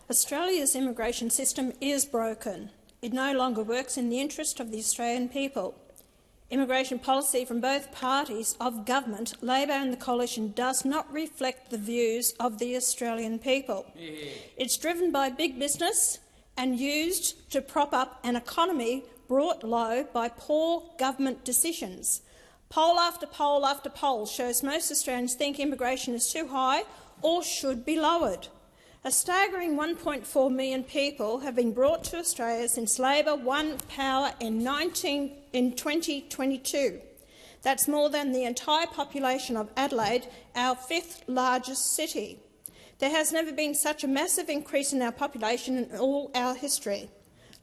Australia's immigration system is broken. It no longer works in the interest of the Australian people. Immigration policy from both parties of government, Labor and the Coalition, does not reflect the views of the Australian people. It's driven by big business and used to prop up an economy brought low by poor government decisions. Poll after poll after poll shows most Australians think immigration is too high or should be lowered. A staggering 1.4 million people have been brought to Australia since Labor won power in 2022. That's more than the entire population of Adelaide, our fifth largest city. There has never been such a massive increase in our population in all our history.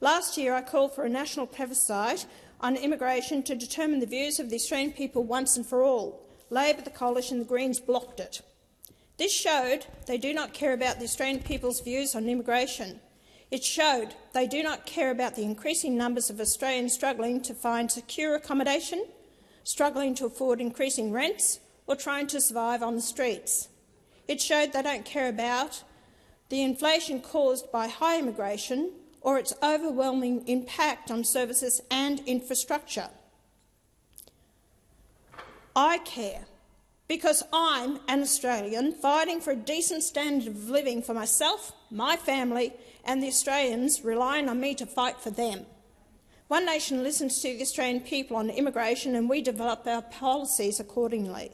Last year I called for a national plebiscite on immigration to determine the views of the Australian people once and for all. Labor, the Coalition and the Greens blocked it. This showed they do not care about the Australian people's views on immigration. It showed they do not care about the increasing numbers of Australians struggling to find secure accommodation, struggling to afford increasing rents, or trying to survive on the streets. It showed they don't care about the inflation caused by high immigration or its overwhelming impact on services and infrastructure. I care, because I'm an Australian fighting for a decent standard of living for myself, my family and the Australians relying on me to fight for them. One Nation listens to the Australian people on immigration and we develop our policies accordingly.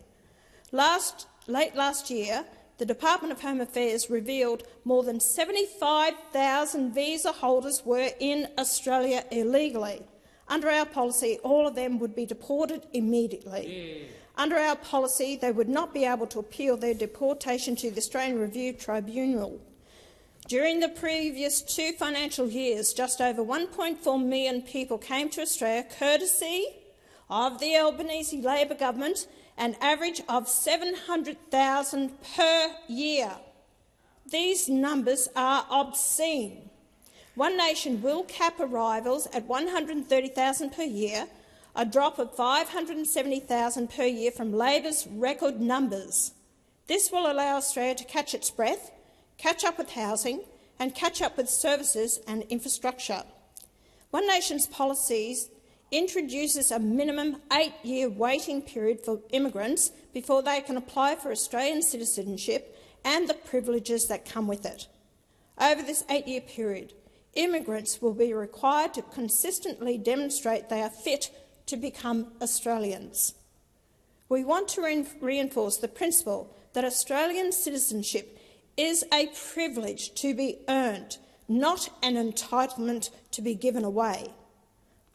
Late last year, the Department of Home Affairs revealed more than 75,000 visa holders were in Australia illegally. Under our policy, all of them would be deported immediately. Under our policy, they would not be able to appeal their deportation to the Australian Review Tribunal. During the previous 2 financial years, just over 1.4 million people came to Australia courtesy of the Albanese Labor government, an average of 700,000 per year. These numbers are obscene. One Nation will cap arrivals at 130,000 per year, a drop of 570,000 per year from Labor's record numbers. This will allow Australia to catch its breath, catch up with housing and catch up with services and infrastructure. One Nation's policies introduces a minimum 8-year waiting period for immigrants before they can apply for Australian citizenship and the privileges that come with it. Over this 8-year period, immigrants will be required to consistently demonstrate they are fit to become Australians. We want to reinforce the principle that Australian citizenship is a privilege to be earned, not an entitlement to be given away.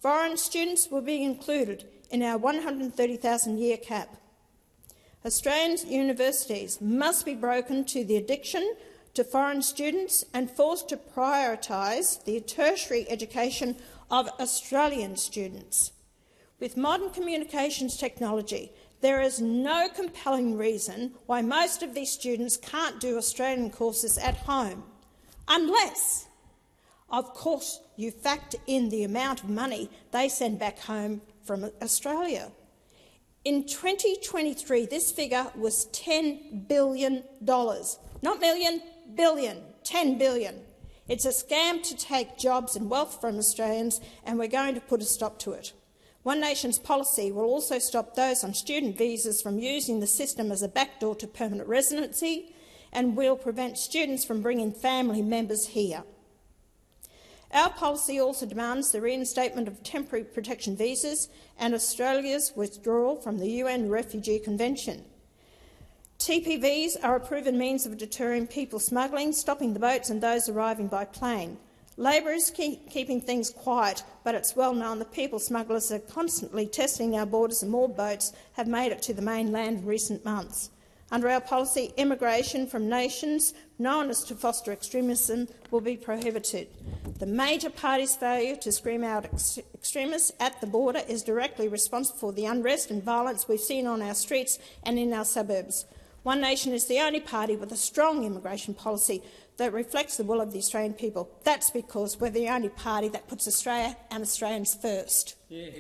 Foreign students will be included in our 130,000-year cap. Australian universities must be broken to the addiction to foreign students and forced to prioritise the tertiary education of Australian students. With modern communications technology, there is no compelling reason why most of these students can't do Australian courses at home, unless, of course, you factor in the amount of money they send back home from Australia. In 2023, this figure was $10 billion. Not million, billion, 10 billion. It's a scam to take jobs and wealth from Australians, and we're going to put a stop to it. One Nation's policy will also stop those on student visas from using the system as a backdoor to permanent residency, and will prevent students from bringing family members here. Our policy also demands the reinstatement of temporary protection visas and Australia's withdrawal from the UN Refugee Convention. TPVs are a proven means of deterring people smuggling, stopping the boats and those arriving by plane. Labor is keeping things quiet, but it's well known that people smugglers are constantly testing our borders and more boats have made it to the mainland in recent months. Under our policy, immigration from nations known as to foster extremism will be prohibited. The major party's failure to scream out extremists at the border is directly responsible for the unrest and violence we've seen on our streets and in our suburbs. One Nation is the only party with a strong immigration policy that reflects the will of the Australian people. That's because we're the only party that puts Australia and Australians first. Yeah.